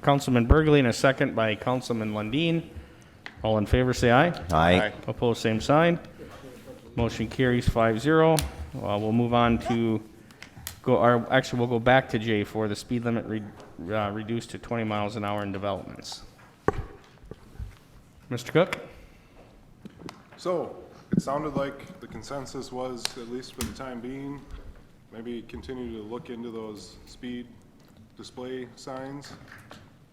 Councilman Burgley and a second by Councilman Lundin. All in favor, say aye. Aye. Opposed, same sign. Motion carries 5-0. We'll move on to we'll go back to J for the speed limit reduced to 20 miles an hour in developments. Mr. Cook? So, it sounded like the consensus was, at least for the time being, maybe continue to look into those speed display signs.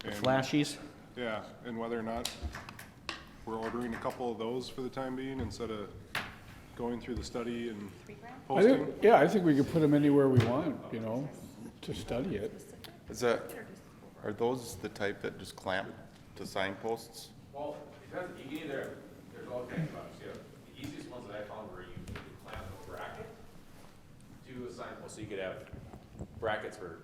And- Flashies? Yeah, and whether or not we're ordering a couple of those for the time being instead of going through the study and posting. I think we could put them anywhere we want, you know, to study it. Are those the type that just clamp to signposts? Well, because you can either, there's all kinds of options. The easiest ones that I found were you could clamp a bracket to a signpost, so you could have brackets for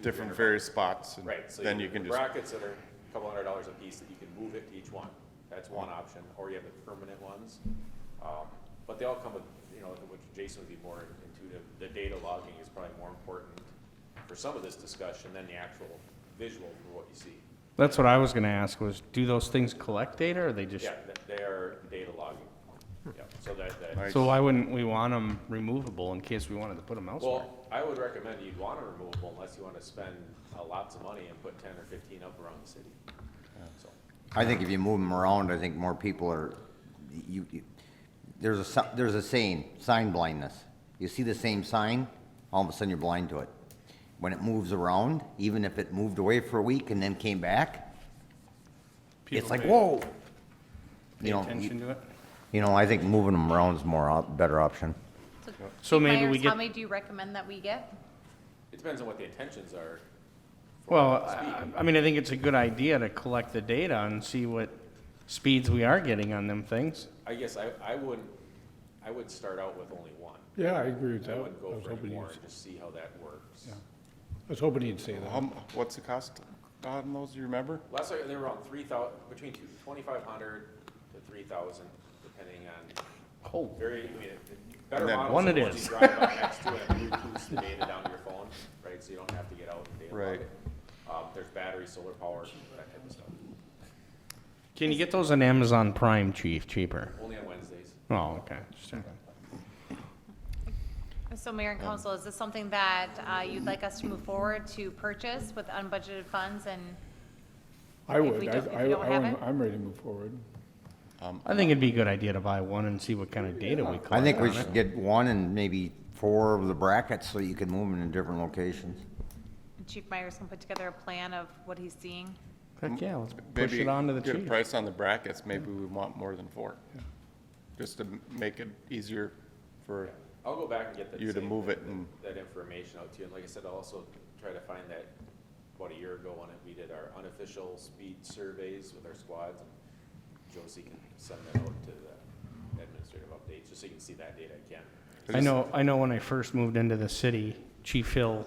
Different various spots, and Right, so then you can just, brackets that are a couple $100 a piece that you can move it to each one. That's one option, or you have the permanent ones. But they all come with, which Jason would be more intuitive. The data logging is probably more important for some of this discussion than the actual visual for what you see. That's what I was going to ask was, do those things collect data or are they just... Yeah, they are data logging. Yeah, so that. So why wouldn't we want them removable in case we wanted to put them elsewhere? Well, I would recommend you'd want to removable unless you want to spend lots of money and put 10 or 15 up around the city. So, I think if you move them around, I think more people are, there's a saying, sign blindness. You see the same sign, all of a sudden you're blind to it. When it moves around, even if it moved away for a week and then came back, it's like, whoa. Pay attention to it? I think moving them around is better option. So Chief maybe Myers, we get... how many do you recommend that we get? it depends on what the intentions are. Well, I mean, I think it's a good idea to collect the data and see what speeds we are getting on them things. I guess I would start out with only one. Yeah, I agree with I that. I wouldn't go was for hoping any you'd, more and just see how that works. I was hoping you'd say that. what's the cost on those, do you remember? Last year, they were around 3,000, between 2,500 to 3,000, depending on, Oh, better And then- models One are the it ones is. you drive up next to it and Bluetooth the data down to your phone, right, so you don't have to get out and data log Right. it. There's battery, solar power, that type of stuff, can you get those on Amazon Prime, Chief, cheaper? only on Wednesdays. Oh, okay. Just checking. So Mayor and Council, is this something that you'd like us to move forward to purchase with unbudgeted funds and I If would, we don't- if we don't have it? I'm ready to move forward. I think it'd be a good idea to buy one and see what kind of data we collect I think we on it. should get one and maybe 4 of the brackets so you can move them in different locations. Chief Myers can put together a plan of what he's seeing? Heck, yeah, let's push Maybe it on to the get a chief. price on the brackets, maybe we want more than 4. Just to make it easier for, I'll go back and get that. You to same- move it and- that information out to you, and like I said, I'll also try to find that about a year ago when we did our unofficial speed surveys with our squads, and Josie can send that out to the administrative updates, just so you can see that data again. I know when I first moved into the city, Chief Hill,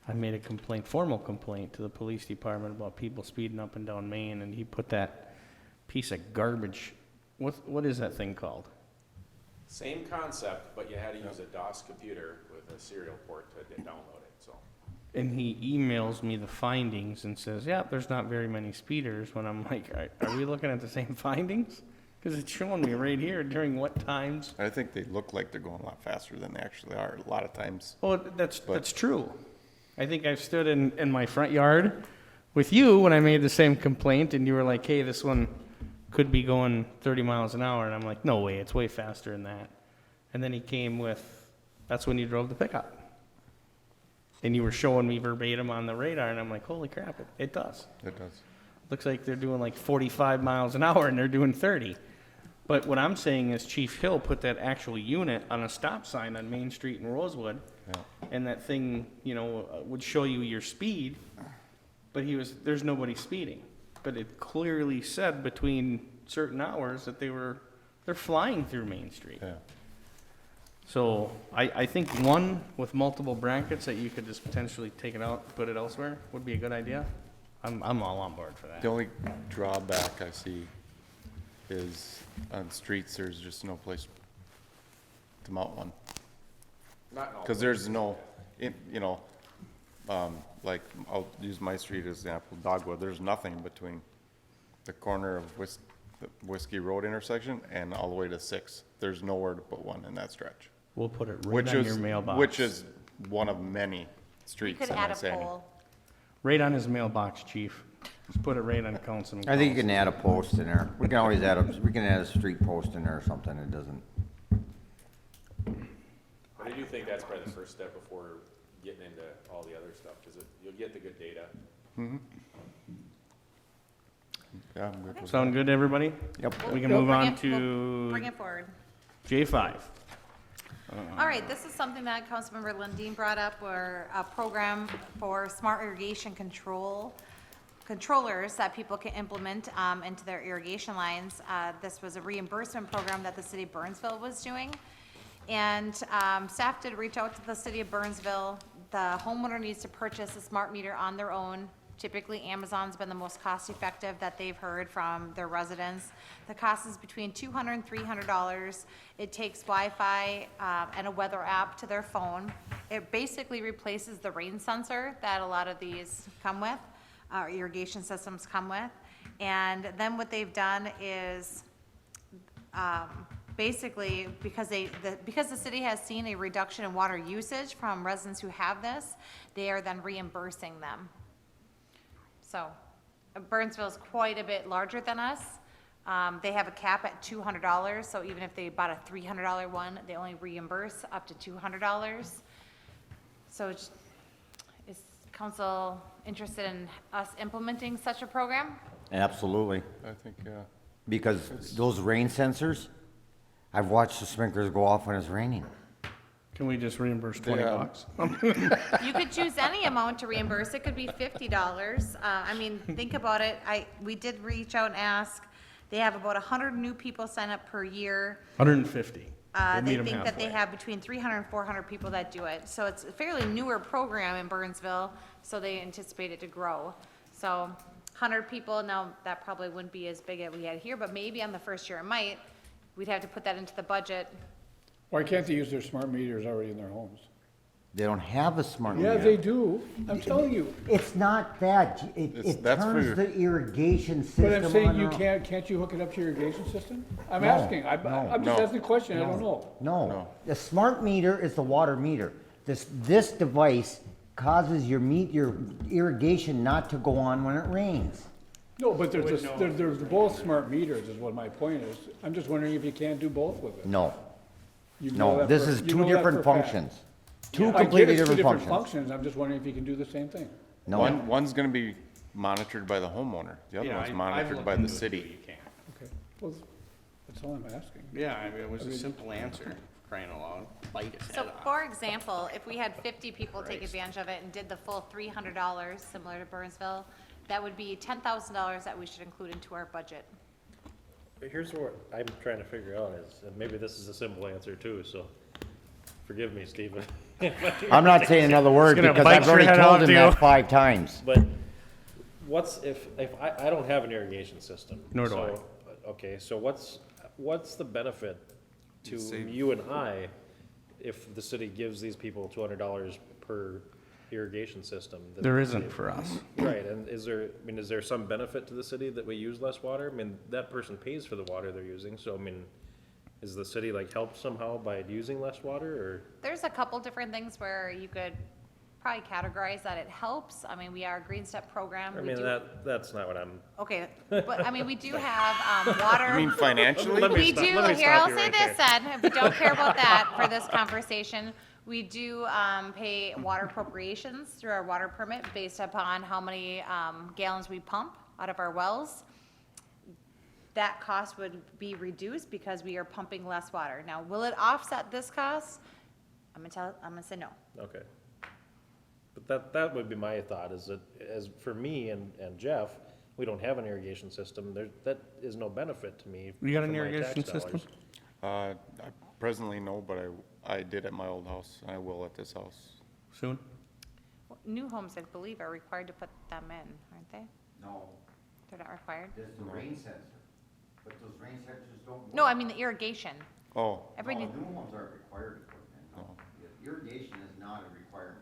I made a formal complaint to the police department about people speeding up and down Main, and he put that piece of garbage, what is that thing called? Same concept, but you had to use a DOS computer with a serial port to download it, so. And he emails me the findings and says, yeah, there's not very many speeders, when I'm like, are we looking at the same findings? Because it's showing me right here during what times. I think they look like they're going a lot faster than they actually are, a lot of times. Oh, that's true. I think I've stood in my front yard with you when I made the same complaint, and you were like, hey, this one could be going 30 miles an hour, and I'm like, no way, it's way faster than that. And then he came with, that's when you drove the pickup. And you were showing me verbatim on the radar, and I'm like, holy crap, it does. It does. Looks like they're doing like 45 miles an hour, and they're doing 30. But what I'm saying is Chief Hill put that actual unit on a stop sign on Main Street in Rosewood, Yeah. and that thing, would show you your speed, but there's nobody speeding. But it clearly said between certain hours that they're flying through Main Street. Yeah. So I think one with multiple brackets that you could just potentially take it out, put it elsewhere, would be a good idea. I'm all on board for that. The only drawback I see is on streets, there's just no place to mount one. Not in all Because places. there's no, Like, I'll use my street as example, Dogwood, there's nothing between the corner of the Whiskey Road intersection and all the way to Sixth. There's nowhere to put one in that stretch. We'll put it right Which on is, your mailbox. which is one of many You streets could in add a that city. poll. Right on his mailbox, chief. Just put it right on Councilman. I think you Collins. can add a post in there. We can always we can add a street post in there or something. It doesn't, But I do think that's probably the first step before getting into all the other stuff, because you'll get the good data. Yeah, I'm good with Sound good to everybody? yep. We can We'll move bring on it- we'll to Bring it forward. J5. All right, this is something that Councilmember Lundin brought up, where a program for smart irrigation controllers that people can implement into their irrigation lines. This was a reimbursement program that the city of Burnsville was doing. And staff did reach out to the city of Burnsville. The homeowner needs to purchase a smart meter on their own. Typically, Amazon's been the most cost-effective that they've heard from their residents. The cost is between $200 and $300. It takes Wi-Fi and a weather app to their phone. It basically replaces the rain sensor that a lot of these come with, irrigation systems come with. And then what they've done is, basically, because the city has seen a reduction in water usage from residents who have this, they are then reimbursing them. So, Burnsville's quite a bit larger than us. They have a cap at $200, so even if they bought a $300 one, they only reimburse up to $200. So is council interested in us implementing such a program? Absolutely. I think, yeah. Because those rain sensors, I've watched the sprinklers go off when it's raining. Can we just reimburse 20 Yeah. bucks? You could choose any amount to reimburse. It could be $50. I mean, think about it. We did reach out and ask. They have about 100 new people sign up per year. 150. We'll meet They 'em think that they halfway. have between 300 and 400 people that do it. So it's a fairly newer program in Burnsville, so they anticipate it to grow. So 100 people, now that probably wouldn't be as big as we had here, but maybe on the first year it might. We'd have to put that into the budget. Why can't they use their smart meters already in their homes? They don't have a smart meter. Yeah, they do. I'm telling you. It's not that, it That's for turns your- the irrigation system But on. I'm saying you their- can't you hook it up to your irrigation system? I'm No, asking. I'm just No. asking a question. I don't know. No, the smart meter is the water meter. This device causes your irrigation not to go on when it rains. No, but there's both smart meters is what my point is. I'm just wondering if you can't do both with it. No, You know no, that this for- is you two know that different for a fact. functions. Two I get completely it's two different functions. I'm just wondering if you can do the same thing. No, One's gonna be monitored by the homeowner, the other one's monitored by the city. Okay, well, that's all I'm asking. Yeah, I mean, it was a simple answer, crying aloud. Bite his So head off. for example, if we had 50 people take advantage of it and did the full $300, similar to Burnsville, that would be $10,000 that we should include into our budget. But here's what I'm trying to figure out is, and maybe this is a simple answer too, so forgive me, Stephen. I'm not saying another word gonna because bite I've your already head told off, him too. that 5 times. But what's, if I don't have an irrigation system. Nor do so- Okay, so what's the benefit to you and I if the city gives these people $200 per irrigation system? that- There isn't for us. Right, and is there some benefit to the city that we use less water? I mean, that person pays for the water they're using, so I mean, is the city like helped somehow by using less water, or? There's a couple different things where you could probably categorize that it helps. I mean, we are a Green Step program. I We mean, do- that's not what I'm, Okay, but I mean, we do have water. I mean, financially, Let me We stop- do, let me here, stop I'll you say right this there. then, if we don't care about that for this conversation, we do pay water appropriations through our water permit based upon how many gallons we pump out of our wells. That cost would be reduced because we are pumping less water. Now, will it offset this cost? I'm gonna say no. okay. But that would be my thought, is that, as for me and Jeff, we don't have an irrigation system, that is no benefit to me. You got an from my irrigation tax system? dollars. I presently no, but I did at my old house, and I will at this house. Soon? New homes, I believe, are required to put them in, aren't they? No, They're not required? there's the rain sensor, but those rain sensors don't. No, I mean the irrigation. Oh, Everybody, New homes aren't required to put them in. No. Irrigation is not a requirement.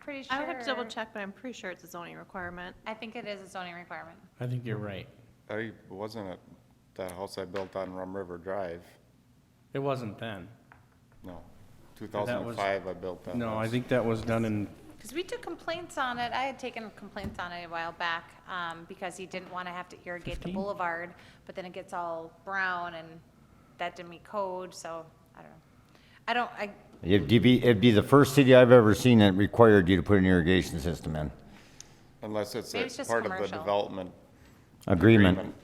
pretty sure. I would have to double check, but I'm pretty sure it's a zoning requirement. I think it is a zoning requirement. I think you're right. Wasn't it that house I built on Rum River Drive? It wasn't then. No, 2005 I built that No, I house. think that was done in, Because we took complaints on it, I had taken complaints on it a while back, because he didn't want to have to irrigate the 15? boulevard, but then it gets all brown and that didn't meet code, so, I don't know. It'd be the first city I've ever seen that required you to put an irrigation system in. Unless it's Maybe it's just part of the commercial. development Agreement.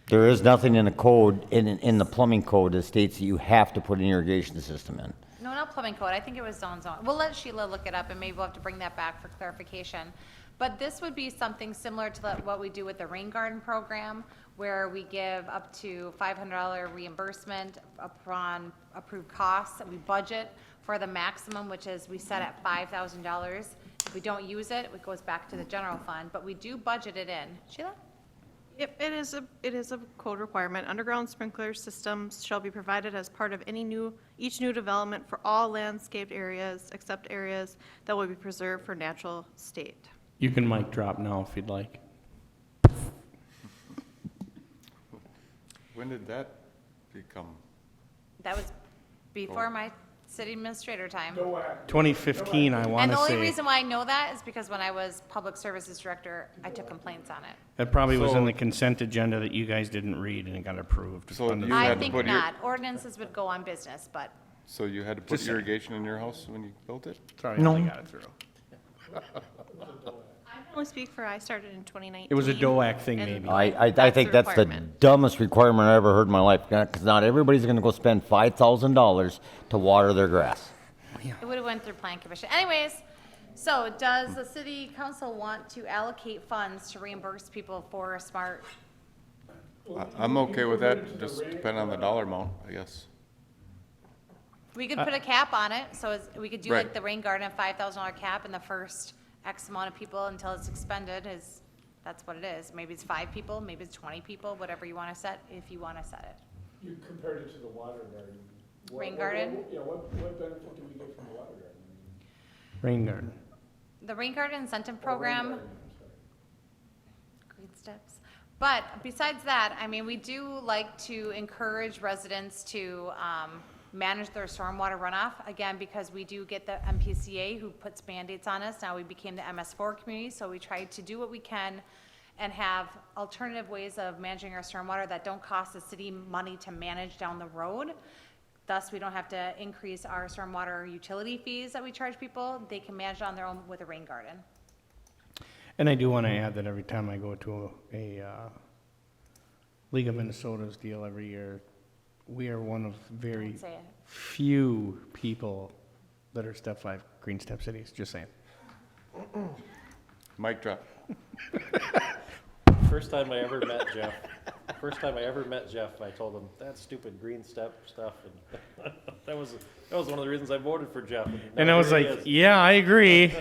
There is nothing in the code, in the plumbing code that states that you have to put an irrigation system in. No, not plumbing code, I think it was zone. We'll let Sheila look it up, and maybe we'll have to bring that back for clarification. But this would be something similar to what we do with the rain garden program, where we give up to $500 reimbursement upon approved costs that we budget for the maximum, which is we set at $5,000. If we don't use it, it goes back to the general fund, but we do budget it in. Sheila? Yep, it is a code requirement. Underground sprinkler systems shall be provided as part of each new development for all landscaped areas except areas that will be preserved for natural state. you can mic drop now if you'd like. When did that become? That was before my city administrator time. 2015, I And want the to only say. reason why I know that is because when I was public services director, I took complaints on it. That probably was in So- the consent agenda that you guys didn't read and it got approved. So on the- you I had to think put your- not. Ordinances would go on business, but So you had to put Just saying. irrigation in your house when you built it? Sorry, No. I got it through. I can only speak for, I started in 2019. It was a DOAC thing, and maybe. I think the that's the requirement. dumbest requirement I ever heard in my life, because not everybody's gonna go spend $5,000 to water their grass. it would have went through plan commission. Anyways, so does the city council want to allocate funds to reimburse people for a smart? I'm okay with that, just depend on the dollar amount, I guess. We could put a cap on it, so we could do like Right. the rain garden, a $5,000 cap, and the first X amount of people until it's expended is, that's what it is. Maybe it's 5 people, maybe it's 20 people, whatever you want to set, if you want to set it. You compared it to the water garden. Rain garden? Yeah, what benefit do we get from the water garden? Rain garden. The rain garden incentive program, I'm sorry. green steps. But besides that, I mean, we do like to encourage residents to manage their stormwater runoff, again, because we do get the MPCA who puts Band-Aids on us. Now we became the MS4 community, so we try to do what we can and have alternative ways of managing our stormwater that don't cost the city money to manage down the road. Thus, we don't have to increase our stormwater utility fees that we charge people. They can manage it on their own with a rain garden. And I do want to add that every time I go to a League of Minnesota's deal every year, we are one of very Say it. few people that are step 5 green step cities, just saying. Mic drop. First time I ever met Jeff, I told him, that stupid green step stuff, and that was one of the reasons I voted for Jeff. And now I was here he like, is. yeah, I agree.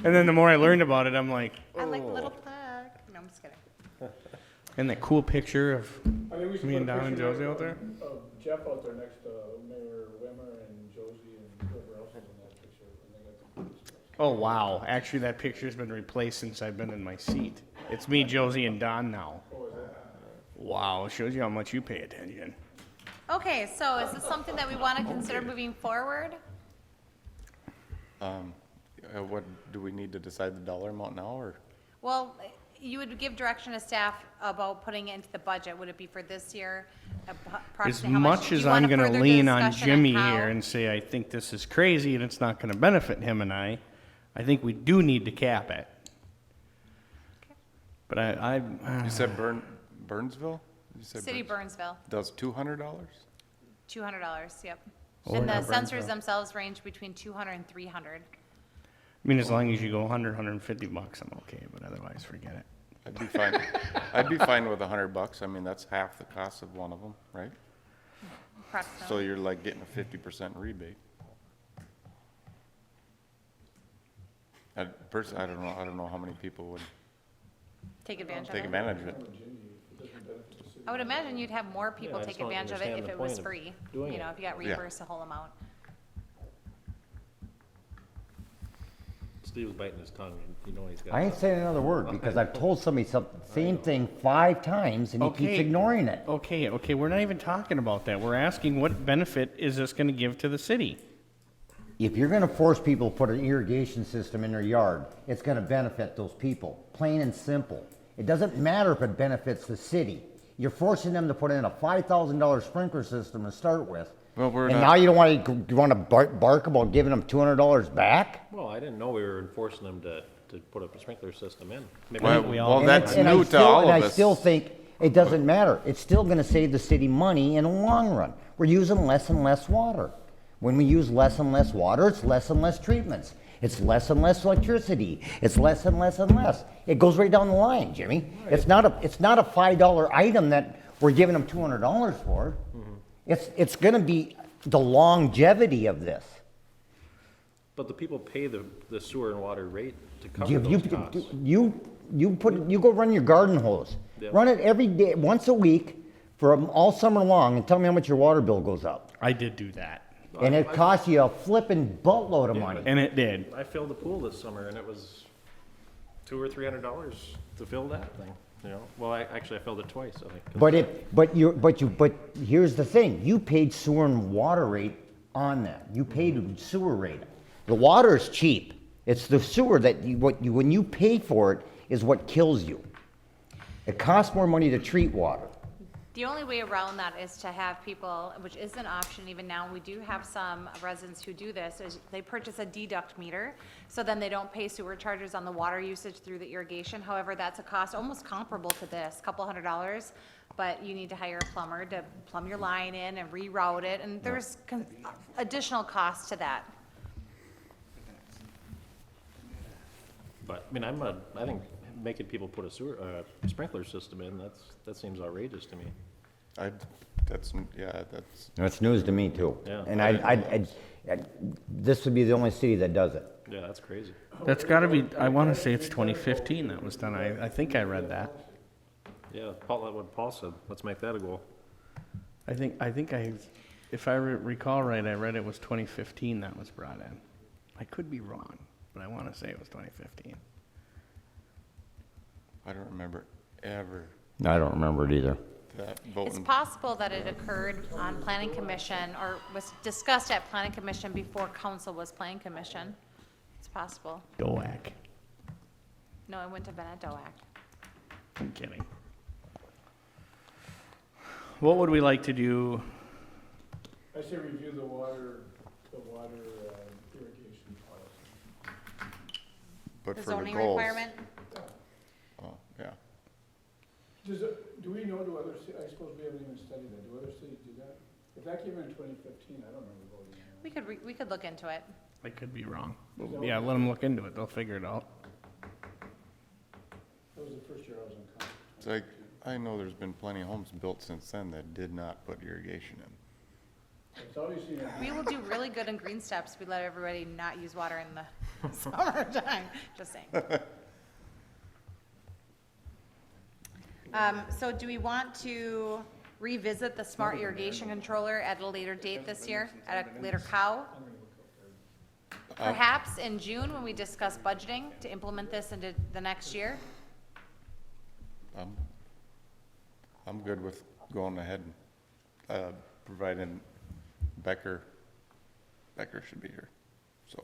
And then the more I learned about it, I'm like, I like the oh. little plaque. No, I'm just kidding. And that cool picture of I think we should me put and a Don and picture Josie out there. of Jeff out there next to Mayor Wimmer and Josie and whoever else is in that picture. And they got the blue stuff. Oh, wow. Actually, that picture's been replaced since I've been in my seat. It's me, Josie, and Don now. Wow, shows you how much you pay attention. Okay, so is this something that we want to consider moving forward? What, do we need to decide the dollar amount now, or? Well, you would give direction to staff about putting it into the budget. Would it be for this year? As Approximately how much Do as you want I'm a gonna further lean on discussion Jimmy how- here and say, I think this is crazy and it's not gonna benefit him and I think we do need to cap it. But You said Burnsville? You said City Burns- Burnsville, Does $200? $200, yep. Or And the not sensors Burnsville. themselves range between 200 and 300. I mean, as long as you go 150 bucks, I'm okay, but otherwise, forget it. I'd be fine. I'd be fine with $100. I mean, that's half the cost of one of them, right? So Approximately. you're like getting a 50% rebate. I don't know how many people would Take advantage of take it. advantage of it. I would imagine you'd have more people I take just don't advantage of it understand if the it was point of free. doing You know, it. if you got Yeah. reimbursed the whole amount. Steve's biting his tongue, you know he's got. I ain't saying another word because I've told somebody same thing 5 times and he keeps Okay. ignoring it. Okay, we're not even talking about that. We're asking what benefit is this gonna give to the city? If you're gonna force people to put an irrigation system in their yard, it's gonna benefit those people, plain and simple. It doesn't matter if it benefits the city. You're forcing them to put in a $5,000 sprinkler system to start with. Well, we're And not- now you wanna bark about giving them $200 back? Well, I didn't know we were enforcing them to put a sprinkler system in. Maybe Well, we all- well, that's And I new to still- all and of I us. still think it doesn't matter. It's still gonna save the city money in the long run. We're using less and less water. When we use less and less water, it's less and less treatments. It's less and less electricity. It's less and less and less. It goes right down the line, Jimmy. It's not a $5 item that we're giving them $200 for. It's gonna be the longevity of this. But the people pay the sewer and water rate to cover You, those costs. you go run your garden hose. Yep. Run it every day, once a week, for all summer long, and tell me how much your water bill goes up. I did do that, And it costs you a flippin' buttload of money. and it did. I filled the pool this summer and it was $200 or $300 to fill that thing, you know? Well, I filled it twice, I think. But here's the thing, you paid sewer and water rate on that. You paid sewer rate. The water is cheap. It's the sewer that when you pay for it is what kills you. It costs more money to treat water. The only way around that is to have people, which is an option even now, we do have some residents who do this, is they purchase a deduct meter, so then they don't pay sewer charges on the water usage through the irrigation. However, that's a cost almost comparable to this, couple $100, but you need to hire a plumber to plumb your line in and reroute it, and there's additional cost to that. But, I mean, I think making people put a sprinkler system in, that seems outrageous to me. That's. That's news to me too. Yeah. And this would be the only city that does it. Yeah, that's crazy. That's gotta be, I wanna say it's 2015 that was done. I think I read that. Yeah, what Paul said, let's make that a goal. If I recall right, I read it was 2015 that was brought in. I could be wrong, but I wanna say it was 2015. I don't remember ever I don't remember it either. that It's voting. possible that it occurred on planning commission, or was discussed at planning commission before council was planning commission. It's possible. DOAC. No, it wouldn't have been at DOAC. I'm kidding. What would we like to do? I say review the water irrigation policy. But The for the zoning goals. requirement? Oh, yeah. Do we know, I suppose we haven't even studied that, do other cities do that? If that came in 2015, I don't remember voting on it. We could look into it. I could be wrong. Yeah, let them look into it. They'll figure it out. That was the first year I was on council. It's like, I know there's been plenty of homes built since then that did not put irrigation in. It's always seen, We will do really good in Green Steps. We let everybody not use water in the summertime, just saying. So do we want to revisit the smart irrigation controller at a later date this year, at a later cow? Perhaps in June, when we discuss budgeting to implement this into the next year? I'm good with going ahead and, providing Becker should be here, so.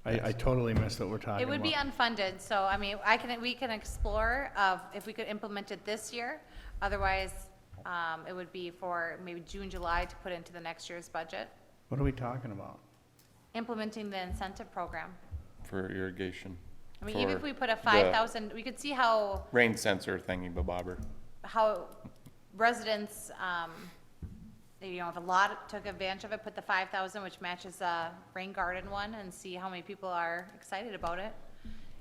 I totally missed what we're talking It would be about. unfunded, so I mean, we can explore of if we could implement it this year. Otherwise, it would be for maybe June, July to put into the next year's budget. What are we talking about? Implementing the incentive program. For irrigation. I mean, even for if we put a the 5,000, we could see how Rain sensor thingy, bobber. residents, if a lot took advantage of it, put the 5,000, which matches the rain garden one, and see how many people are excited about it.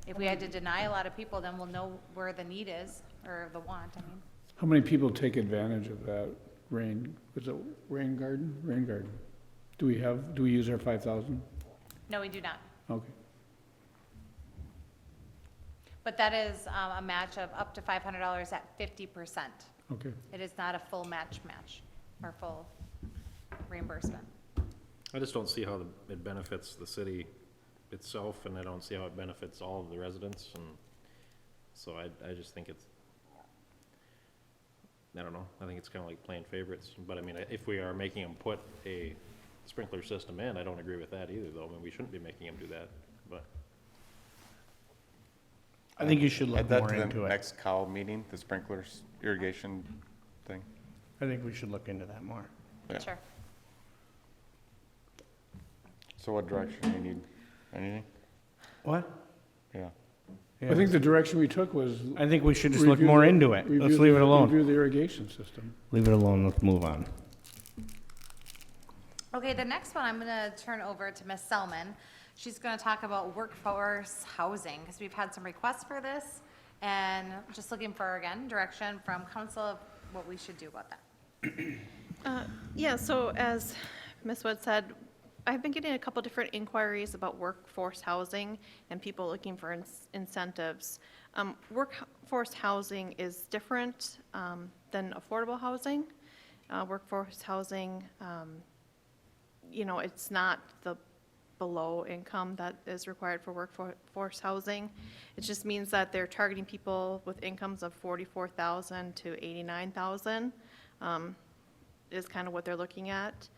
If we had to deny a lot of people, then we'll know where the need is, or the want, I mean. how many people take advantage of that is it rain garden? Rain garden. Do we use our 5,000? No, we do not. Okay. But that is a match of up to $500 at 50%. Okay. It is not a full match, or full reimbursement. I just don't see how it benefits the city itself, and I don't see how it benefits all of the residents, and so I just think it's, I don't know, I think it's kind of like playing favorites, but I mean, if we are making them put a sprinkler system in, I don't agree with that either, though. I mean, we shouldn't be making them do that, but. I think you should look Add that more to the into it. next cow meeting, the sprinklers irrigation thing. I think we should look into that more. Yeah. Sure. So what direction do you need? Anything? What? Yeah. I think the direction we took was. I think we should just look review more the- into it. review Let's the- leave it alone. Review the irrigation system. Leave it alone, let's move on. Okay, the next one I'm gonna turn over to Ms. Selman. She's gonna talk about workforce housing, because we've had some requests for this, and just looking for, again, direction from council of what we should do about that. Yeah, so as Ms. Wood said, I've been getting a couple different inquiries about workforce housing and people looking for incentives. Workforce housing is different than affordable housing. Workforce housing, it's not the below income that is required for workforce housing. It just means that they're targeting people with incomes of 44,000 to 89,000 is kind of what they're looking at.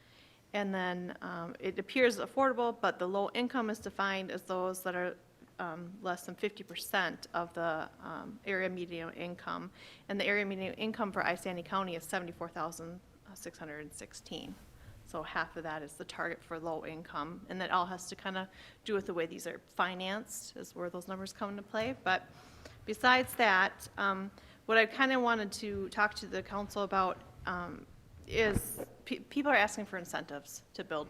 And then it appears affordable, but the low income is defined as those that are less than 50% of the area median income. And the area median income for Isanti County is 74,616. So half of that is the target for low income. And that all has to kind of do with the way these are financed, is where those numbers come into play. But besides that, what I kind of wanted to talk to the council about is people are asking for incentives to build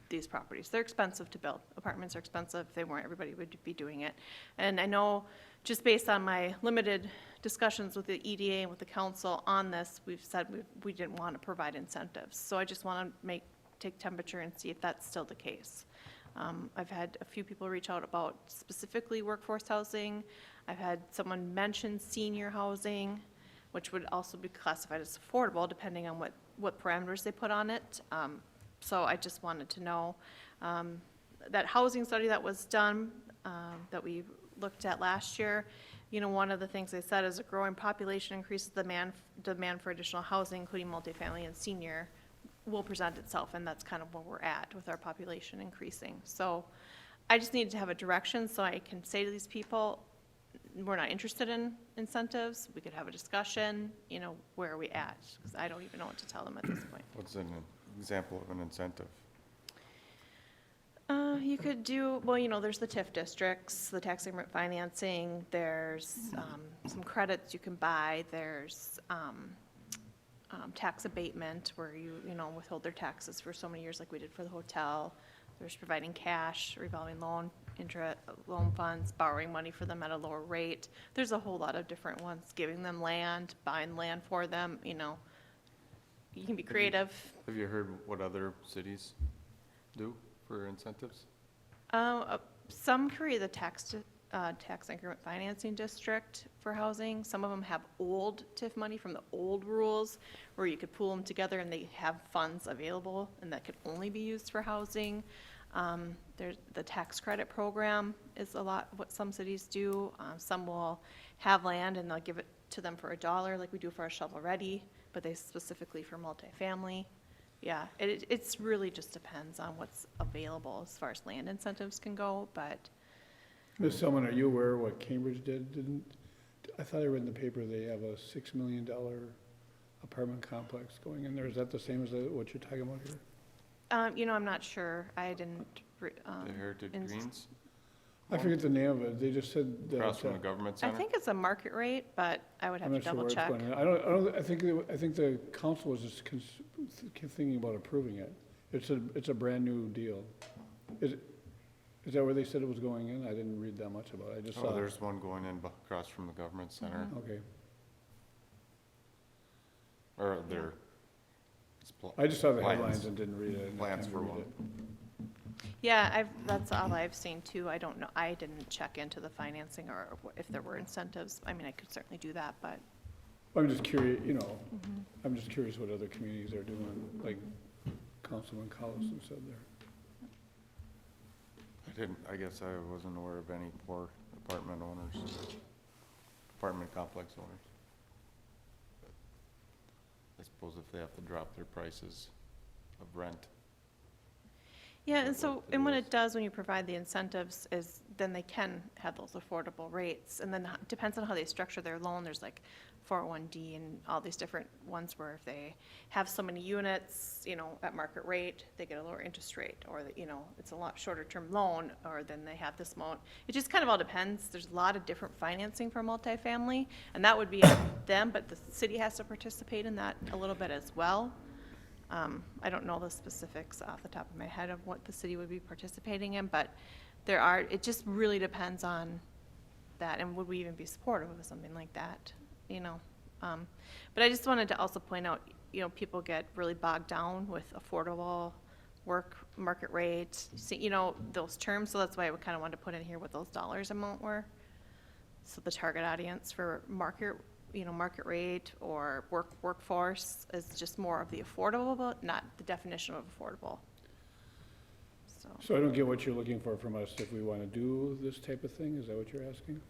these properties. They're expensive to build. Apartments are expensive. If they weren't, everybody would be doing it. And I know, just based on my limited discussions with the EDA and with the council on this, we've said we didn't want to provide incentives. So I just want to take temperature and see if that's still the case. I've had a few people reach out about specifically workforce housing. I've had someone mention senior housing, which would also be classified as affordable depending on what parameters they put on it. So I just wanted to know, that housing study that was done, that we looked at last year, one of the things they said is a growing population increases demand for additional housing, including multifamily and senior, will present itself, and that's kind of where we're at with our population increasing. So I just needed to have a direction so I can say to these people, we're not interested in incentives, we could have a discussion, where are we at? Because I don't even know what to tell them at this point. What's an example of an incentive? You could do, well, there's the TIF districts, the tax increment financing, there's some credits you can buy, there's tax abatement where you withhold their taxes for so many years like we did for the hotel. There's providing cash, revolving loan, loan funds, borrowing money for them at a lower rate. There's a whole lot of different ones, giving them land, buying land for them, you can be creative. Have you heard what other cities do for incentives? Some create the tax increment financing district for housing. Some of them have old TIF money from the old rules where you could pool them together and they have funds available and that could only be used for housing. There's the tax credit program is a lot what some cities do. Some will have land and they'll give it to them for $1 like we do for our shovel ready, but they specifically for multifamily. Yeah, it's really just depends on what's available as far as land incentives can go, but. Ms. Selman, are you aware of what Cambridge did? I thought I read in the paper they have a $6 million apartment complex going in there. Is that the same as what you're talking about here? I'm not sure. I didn't. The Heritage Greens, I forget the name of it. They just said that. across from the government I center? think it's a market rate, but I would have I'm to not sure where double it's check. going. I think the council was just thinking about approving it. It's a brand new deal. Is that where they said it was going in? I didn't read that much about it. I just saw. Oh, there's one going in across from the government center, Okay. or there. I just saw the Plans. headlines and didn't read it. and I Plans can't for read one. it. Yeah, that's all I've seen too. I don't know. I didn't check into the financing or if there were incentives. I mean, I could certainly do that, but. I'm just curious, I'm just curious what other communities are doing, like Councilman Collison said there. I guess I wasn't aware of any poor apartment owners, apartment complex owners. I suppose if they have to drop their prices of rent. Yeah, and so, what it and what is. it does when you provide the incentives is then they can have those affordable rates. And then it depends on how they structure their loan. There's like 401D and all these different ones where if they have so many units, you know, at market rate, they get a lower interest rate. Or, you know, it's a lot shorter term loan, or then they have this amount. It just kind of all depends. There's a lot of different financing for multifamily. And that would be on them, but the city has to participate in that a little bit as well. I don't know the specifics off the top of my head of what the city would be participating in, but it just really depends on that, and would we even be supportive of something like that, you know? But I just wanted to also point out, you know, people get really bogged down with affordable work, market rate, you know, those terms, so that's why I kind of wanted to put in here what those dollars amount were. So the target audience for market rate or workforce is just more of the affordable, but not the definition of affordable. So I don't get what you're looking for from us if we want to do this type of thing, is that what you're asking?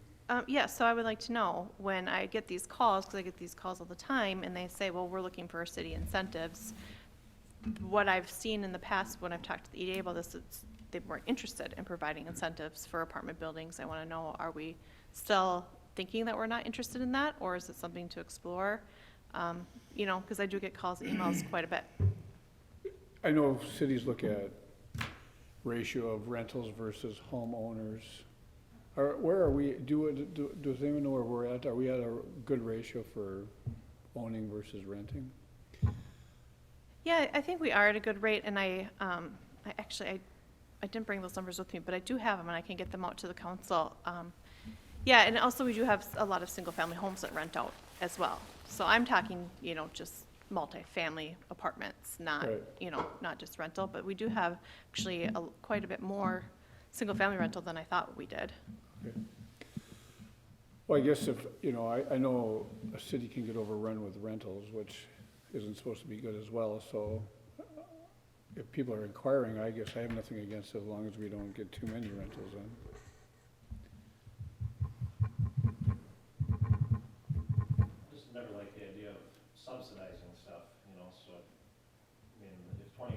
Yeah, so I would like to know, when I get these calls, because I get these calls all the time, and they say, well, we're looking for city incentives. What I've seen in the past when I've talked to the EDA about this, they weren't interested in providing incentives for apartment buildings. I want to know, are we still thinking that we're not interested in that, or is it something to explore? You know, because I do get calls, emails quite a bit. I know cities look at ratio of rentals versus homeowners. Where are we, does anyone know where we're at? Are we at a good ratio for owning versus renting? Yeah, I think we are at a good rate, and I didn't bring those numbers with me, but I do have them, and I can get them out to the council. Yeah, and also we do have a lot of single-family homes that rent out as well. So I'm talking, you know, just multifamily apartments, not, Right. you know, not just rental, but we do have actually quite a bit more single-family rental than I thought we did. Okay. Well, I guess if, you know, I know a city can get overrun with rentals, which isn't supposed to be good as well, so if people are inquiring, I guess I have nothing against it as long as we don't get too many rentals in. Just never liked the idea of subsidizing stuff, you know, so, I mean, if 25%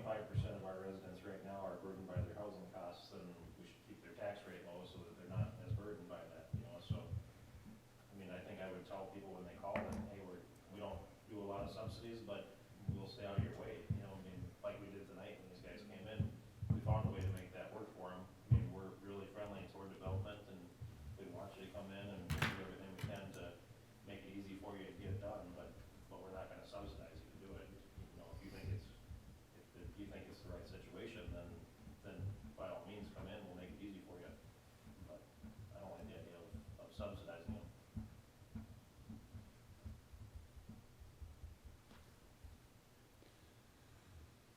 of our residents right now are burdened by their housing costs, then we should keep their tax rate low so that they're not as burdened by that, you know, so, I mean, I think I would tell people when they call that, hey, we don't do a lot of subsidies, but we'll stay out of your way, you know, I mean, like we did tonight when these guys came in, we found a way to make that work for them. I mean, we're really friendly toward development, and we want you to come in and do everything we can to make it easy for you to get it done, but we're not gonna subsidize you to do it. You know, if you think it's the right situation, then by all means, come in, we'll make it easy for you. But I don't like the idea of subsidizing them.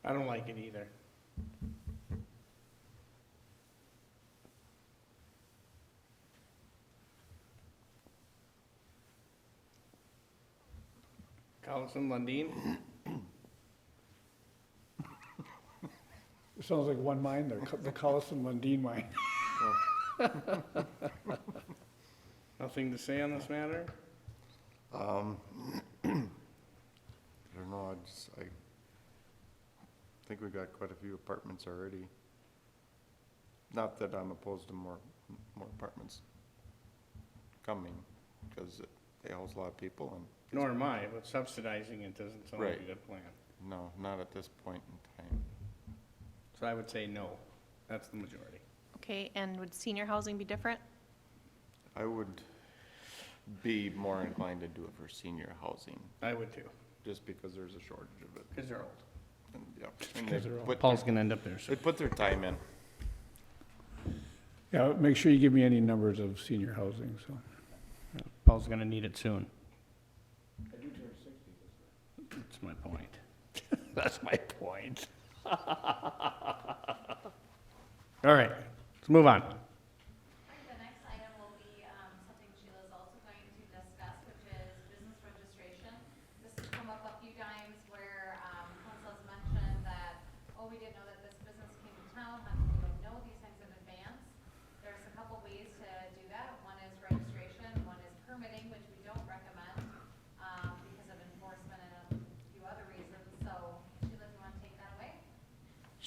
I don't like it either. Collison, Lundin? It sounds like one mine there, the Collison Lundin mine. Nothing to say on this matter? I don't know, I think we got quite a few apartments already. Not that I'm opposed to more apartments coming, because they house a lot of people, and, Nor am I, but subsidizing it doesn't sound like a Right. good plan. no, not at this point in time. So I would say no. That's the majority. Okay, and would senior housing be different? I would be more inclined to do it for senior housing, I would too, just because there's a shortage of it. because they're old. And, yep, and Because they they're all- put Paul's their- gonna end up there soon. They put their time in. Yeah, make sure you give me any numbers of senior housing, so. Paul's gonna need it soon. I do turn 60 this year. That's my point. That's my point. All right, let's move on. The next item will be something Sheila's also going to discuss, which is business registration. This has come up a few times where council has mentioned that, oh, we didn't know that this business came to town, how do we don't know these things in advance?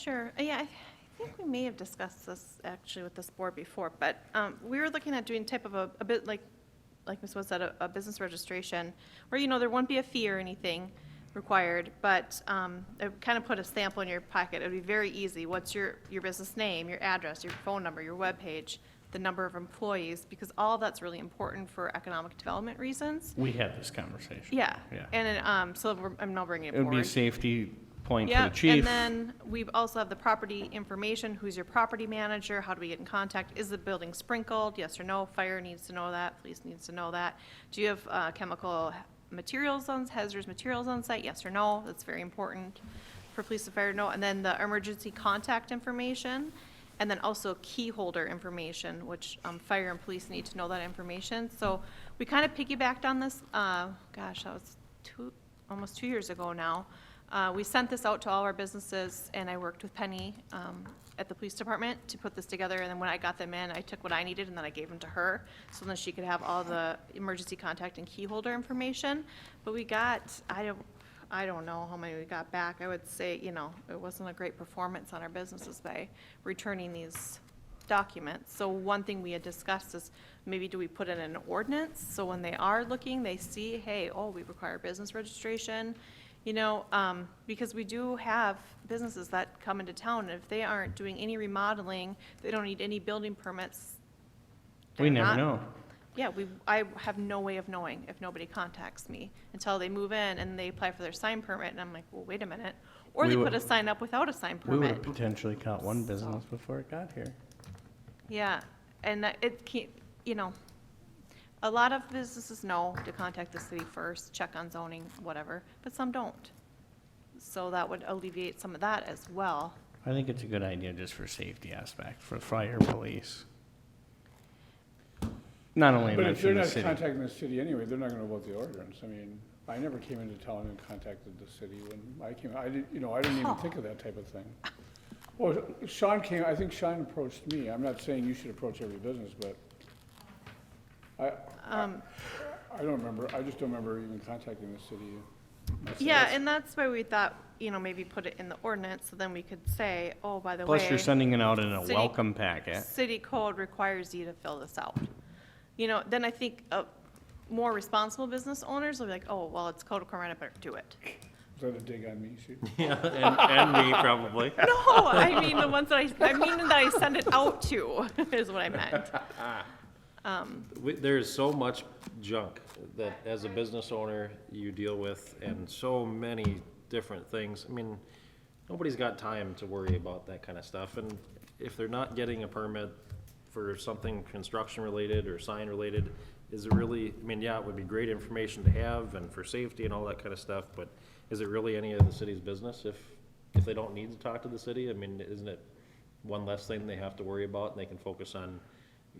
Sure. Yeah, I think we may have discussed this actually with this board before, but we were looking at doing type of a bit like Ms. Wood said, a business registration, where, you know, there wouldn't be a fee or anything required, but it kind of put a sample in your pocket. It would be very easy. What's your business name, your address, your phone number, your webpage, the number of employees, because all that's really important for economic development reasons. We had this conversation. Yeah. Yeah. And then, so I'm now bringing it It would forward. be a safety point for Yeah, the chief. and then we also have the property information, who's your property manager, how do we get in contact, is the building sprinkled, yes or no, fire needs to know that, police needs to know that. Do you have chemical materials hazardous materials on site, yes or no, that's very important for police and fire to know. And then the emergency contact information, and then also key holder information, which fire and police need to know that information. So we kind of piggybacked on this, gosh, that was almost 2 years ago now. We sent this out to all our businesses, and I worked with Penny at the police department to put this together, and then when I got them in, I took what I needed, and then I gave them to her, so then she could have all the emergency contact and key holder information. But we got, I don't know how many we got back. I would say, you know, it wasn't a great performance on our businesses by returning these documents. So one thing we had discussed is maybe do we put in an ordinance, so when they are looking, they see, hey, oh, we require business registration, you know, because we do have businesses that come into town, and if they aren't doing any remodeling, they don't need any building permits. We they're never not- know. Yeah, I have no way of knowing if nobody contacts me until they move in and they apply for their sign permit, and I'm like, well, wait a minute. Or We they would- put a sign up without a sign We would have permit. potentially caught one business before it got here. Yeah, and it can't, you know, a lot of businesses know to contact the city first, check on zoning, whatever, but some don't. So that would alleviate some of that as well. I think it's a good idea just for safety aspect, for fire, police. Not only But if they're mention the not city. contacting the city anyway, they're not gonna know about the ordinance. I mean, I never came into town and contacted the city when I came, I didn't even think of that type of thing. Well, I think Sean approached me. I'm not saying you should approach every business, but I don't remember, I just don't remember even contacting the city myself. Yeah, and that's why we thought, you know, maybe put it in the ordinance, so then we could say, oh, by the way. Plus, you're sending it out in a City- welcome packet. City code requires you to fill this out. You know, then I think more responsible business owners will be like, oh, well, it's code requirement, I better do it. Is that a dig on me, Sue? And me, probably. No, I mean the ones that I mean that I send it out to, is what I meant. There's so much junk that as a business owner you deal with, and so many different things. I mean, nobody's got time to worry about that kind of stuff, and if they're not getting a permit for something construction related or sign related, is it really, I mean, yeah, it would be great information to have and for safety and all that kind of stuff, but is it really any of the city's business if they don't need to talk to the city? I mean, isn't it one less thing they have to worry about, and they can focus on,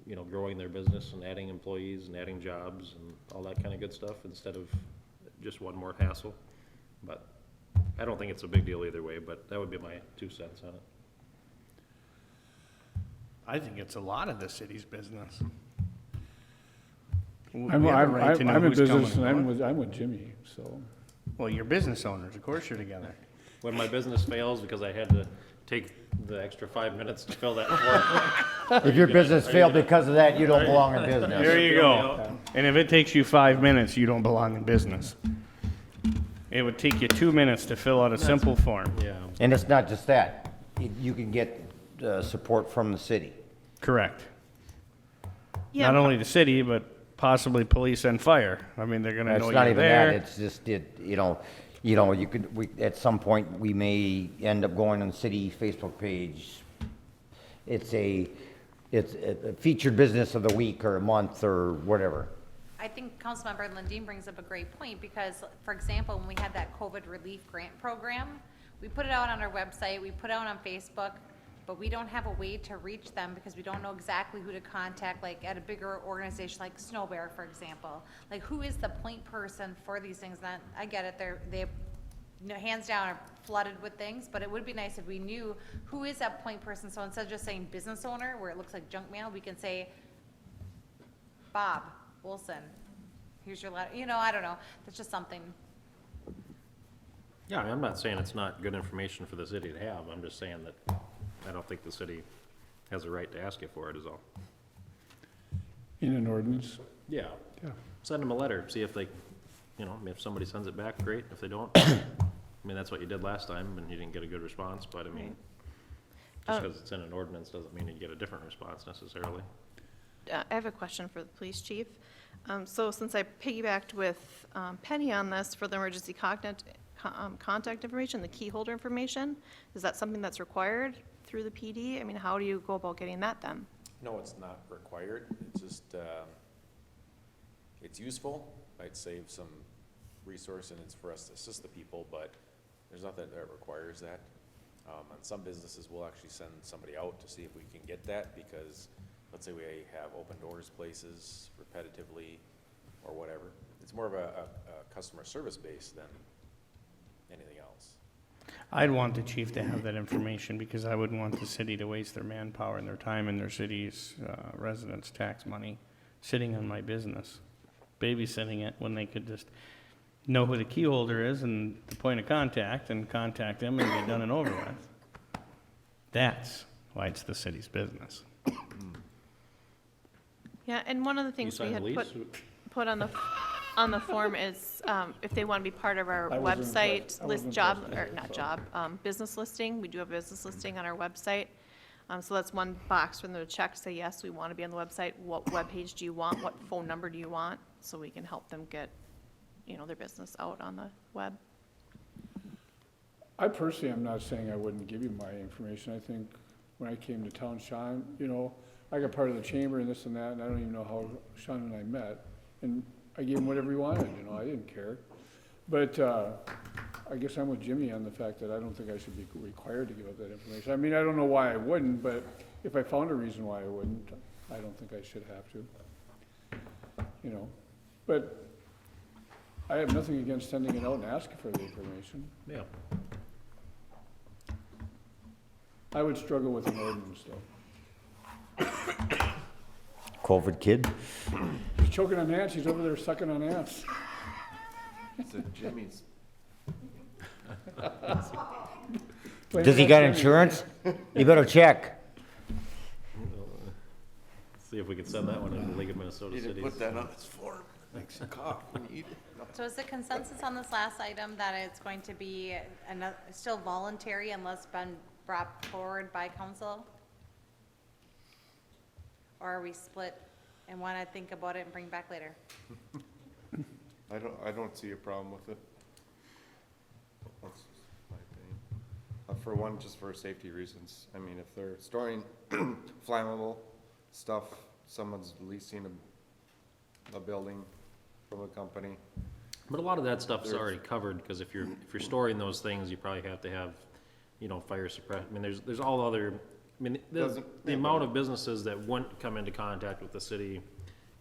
you know, growing their business and adding employees and adding jobs and all that kind of good stuff, instead of just one more hassle? But I don't think it's a big deal either way, but that would be my 2 cents on it. I think it's a lot of the city's business. I'm We have a right to know in who's coming business, and and going. I'm with Jimmy, so. Well, you're business owners, of course you're together. When my business fails because I had to take the extra 5 minutes to fill that form. If your business failed because of that, you don't belong in business. There you go. And if it takes you 5 minutes, you don't belong in business. It would take you 2 minutes to fill out a simple form. Yeah. And it's not just that. You can get support from the city. Correct. Yeah, Not only the city, but possibly police and fire. I mean, they're gonna know It's not you're even that, there. it's just, at some point, we may end up going on the city Facebook page. It's a featured business of the week or a month or whatever. I think Councilmember Lundin brings up a great point, because, for example, when we had that COVID relief grant program, we put it out on our website, we put it out on Facebook, but we don't have a way to reach them because we don't know exactly who to contact, like at a bigger organization like Snow Bear, for example. Like, who is the point person for these things? Not, I get it, they you know, hands down are flooded with things, but it would be nice if we knew who is that point person. So instead of just saying business owner, where it looks like junk mail, we can say Bob Wilson, here's your letter. You know, I don't know. That's just something. Yeah, I'm not saying it's not good information for the city to have, I'm just saying that I don't think the city has a right to ask you for it is all. In an ordinance? Yeah. Yeah. Send them a letter, see if they, you know, if somebody sends it back, great, if they don't, I mean, that's what you did last time, and you didn't get a good response, but I mean, just because it's in an ordinance doesn't mean you get a different response necessarily. I have a question for the police chief. So since I piggybacked with Penny on this for the emergency contact information, the key holder information, is that something that's required through the PD? I mean, how do you go about getting that then? No, it's not required, it's just, it's useful, might save some resource, and it's for us to assist the people, but there's nothing that requires that. On some businesses, we'll actually send somebody out to see if we can get that, because let's say we have open doors places repetitively, or whatever. It's more of a customer service base than anything else. I'd want the chief to have that information because I wouldn't want the city to waste their manpower and their time and their city's residents' tax money sitting on my business, babysitting it when they could just know who the key holder is and the point of contact and contact them and get done and over with. That's why it's the city's business. Yeah, and one of the things we sign had the lease? put on the form is, if they want to be part of our I wasn't website, impressed. I list wasn't job, impressed or with not that, job, business listing. We do have a business listing on our website. So that's one box for them to check, say, yes, we want to be on the website. What webpage do you want? What phone number do you want? So we can help them get, you know, their business out on the web. I personally am not saying I wouldn't give you my information. I think when I came to town, Sean, you know, I got part of the chamber and this and that, and I don't even know how Sean and I met. And I gave him whatever he wanted, you know, I didn't care. But I guess I'm with Jimmy on the fact that I don't think I should be required to give up that information. I mean, I don't know why I wouldn't, but if I found a reason why I wouldn't, I don't think I should have to. You know, but I have nothing against sending it out and asking for the information. Yeah. I would struggle with an ordinance though. COVID kid? He's choking on ants, he's over there sucking on ants. It's a Jimmy's. Does he got insurance? You better check. See if we could send that one in the League of Minnesota Need to Cities. put that on his form, makes you cough when you eat it. So is the consensus on this last item that it's going to be still voluntary unless been brought forward by council? Or are we split and want to think about it and bring back later? I don't see a problem with it. That's just my opinion. For one, just for safety reasons. I mean, if they're storing flammable stuff, someone's leasing a building from a company. But a lot of that stuff's already covered, because if you're storing those things, you probably have to have, you know, fire suppress, I mean, there's all other, I mean, the amount of businesses that wouldn't come into contact with the city,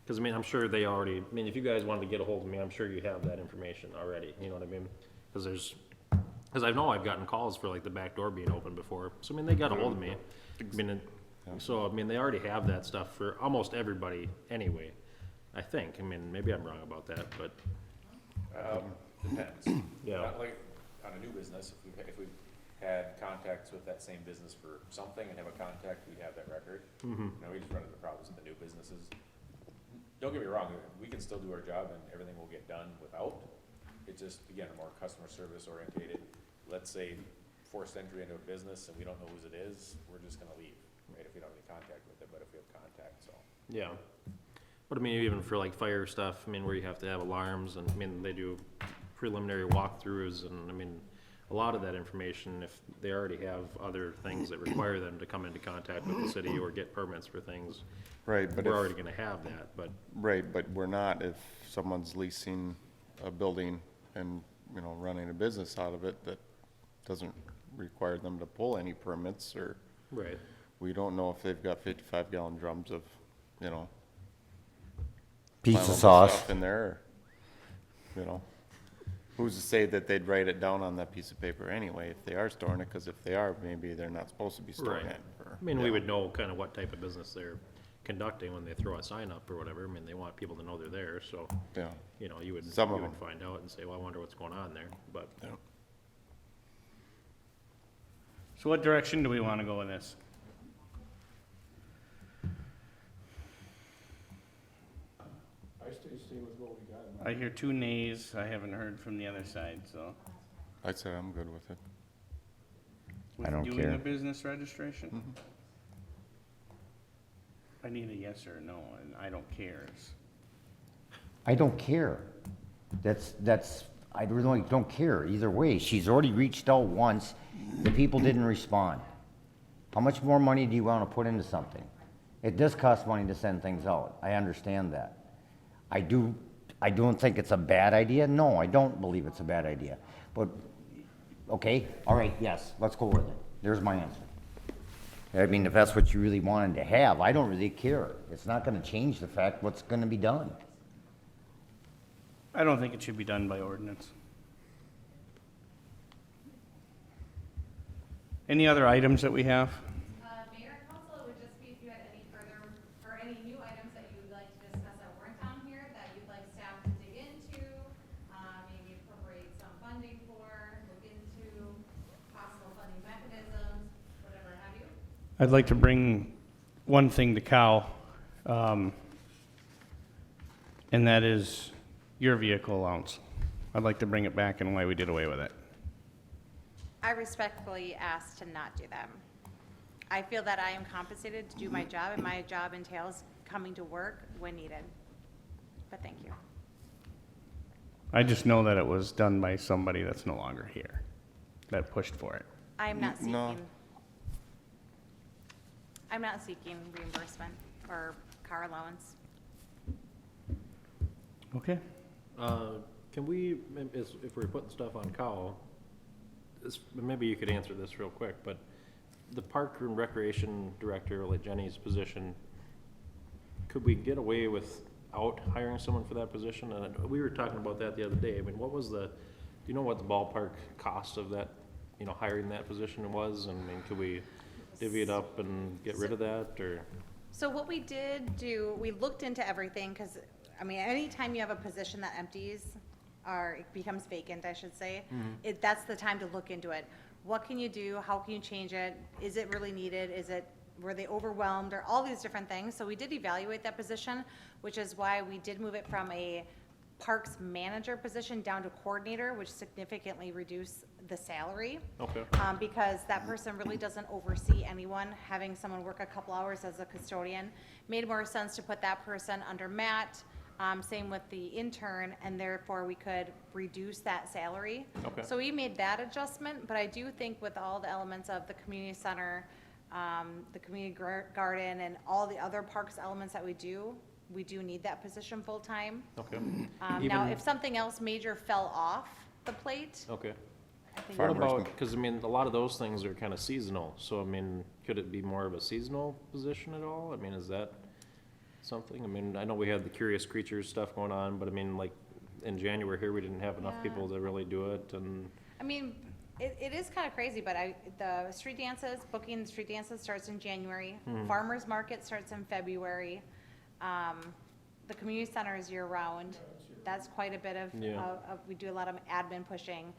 because I mean, I'm sure they already, I mean, if you guys wanted to get a hold of me, I'm sure you have that information already, you know what I mean? Because I know I've gotten calls for like the back door being open before, so I mean, they got a hold of me. I mean, so I mean, they already have that stuff for almost everybody anyway, I think. I mean, maybe I'm wrong about that, but Depends. Yeah. Not like on a new business, if we've had contacts with that same business for something and have a contact, we'd have that record. Now we just run into problems with the new businesses. Don't get me wrong, we can still do our job and everything will get done without. It's just, again, more customer service orientated. Let's say forced entry into a business and we don't know whose it is, we're just gonna leave, right, if we don't have any contact with it, but if we have contact, so. yeah. But I mean, even for like fire stuff, I mean, where you have to have alarms, and I mean, they do preliminary walkthroughs, and I mean, a lot of that information, if they already have other things that require them to come into contact with the city or get permits for things, Right, but we're already gonna have that, but, right, but we're not if someone's leasing a building and, you know, running a business out of it that doesn't require them to pull any permits, or right. we don't know if they've got 55-gallon drums of, you know, Pizza flammable sauce. stuff in there, or, you know. Who's to say that they'd write it down on that piece of paper anyway if they are storing it? Because if they are, maybe they're not supposed to be storing Right. it. or- I mean, we yeah. would know kind of what type of business they're conducting when they throw a sign up or whatever. I mean, they want people to know they're there, so, Yeah, you know, you would Some of you would them. find out and say, well, I wonder what's going on there, but, yeah. So what direction do we want to go with this? I stay with what we got. I hear 2 nays. I haven't heard from the other side, so. I'd say I'm good with it. With don't doing care. a business registration? I need a yes or a no, and I don't care. I don't care. I really don't care either way. She's already reached out once, the people didn't respond. How much more money do you want to put into something? It does cost money to send things out, I understand that. I don't think it's a bad idea, no, I don't believe it's a bad idea. But, okay, all right, yes, let's go with it. There's my answer. I mean, if that's what you really wanted to have, I don't really care. It's not gonna change the fact what's gonna be done. I don't think it should be done by ordinance. Any other items that we have? Mayor and council, it would just be if you had any further, or any new items that you would like to discuss that weren't on here, that you'd like staff to dig into, maybe appropriate some funding for, look into possible funding mechanisms, whatever have you. I'd like to bring one thing to Cal, and that is your vehicle allowance. I'd like to bring it back and why we did away with it. I respectfully ask to not do them. I feel that I am compensated to do my job, and my job entails coming to work when needed. But thank you. I just know that it was done by somebody that's no longer here, that pushed for it. I am not No. seeking, I'm not seeking reimbursement or car allowance. Okay. Can we, if we're putting stuff on Cal, maybe you could answer this real quick, but the Park and Recreation Director, like Jenny's position, could we get away without hiring someone for that position? And we were talking about that the other day. I mean, do you know what the ballpark cost of that, hiring that position was? And I mean, could we divvy it up and get rid of that, or? So what we did do, we looked into everything, because, anytime you have a position that empties, or it becomes vacant, I should say, that's the time to look into it. What can you do? How can you change it? Is it really needed? Were they overwhelmed, or all these different things? So we did evaluate that position, which is why we did move it from a parks manager position down to coordinator, which significantly reduced the salary. Okay. Because that person really doesn't oversee anyone. Having someone work a couple hours as a custodian made more sense to put that person under Matt. Same with the intern, and therefore we could reduce that salary. Okay. So we made that adjustment, but I do think with all the elements of the community center, the community garden, and all the other parks elements that we do need that position full-time. Okay. Now, if something else major fell off the plate, Okay. I think. What about, because a lot of those things are kind of seasonal, so could it be more of a seasonal position at all? Is that something? I know we had the Curious Creatures stuff going on, but like in January here, we didn't have enough Yeah. people to really do it, and, It is kind of crazy, but the street dances, booking the street dances starts in January. Hmm. Farmers market starts in February. The community center is year-round. That's quite a bit of, Yeah. we do a lot of admin pushing.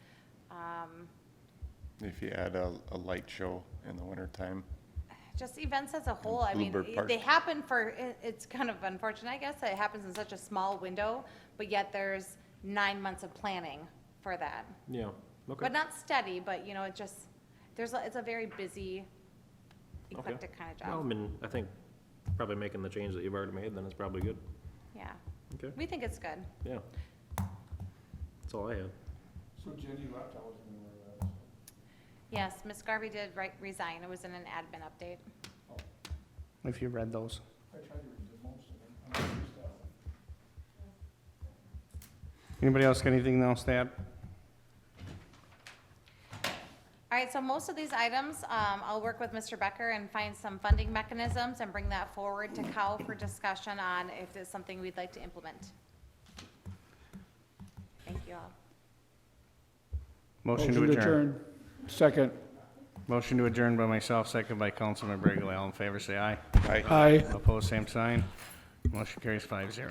If you add a light show in the wintertime. Just events as a whole, Bluebird Park. they happen it's kind of unfortunate, I guess, that it happens in such a small window, but yet there's 9 months of planning for that. yeah, okay. But not steady, but, it's a very busy, eclectic kind of Well, job. I think probably making the change that you've already made, then it's probably good. Yeah, Okay, we think it's good. yeah. That's all I had. So Jenny left, I wasn't aware of that. Yes, Ms. Garvey did resign. It was in an admin update. If you read those. I tried to read most of them. I missed that one. Anybody else got anything else to add? All right, so most of these items, I'll work with Mr. Becker and find some funding mechanisms and bring that forward to Cal for discussion on if it's something we'd like to implement. Thank you all. Motion to adjourn. Second. Motion to adjourn by myself, second by Councilman Briggle. All in favor, say aye. Aye. Opposed, same sign. Motion carries 5-0.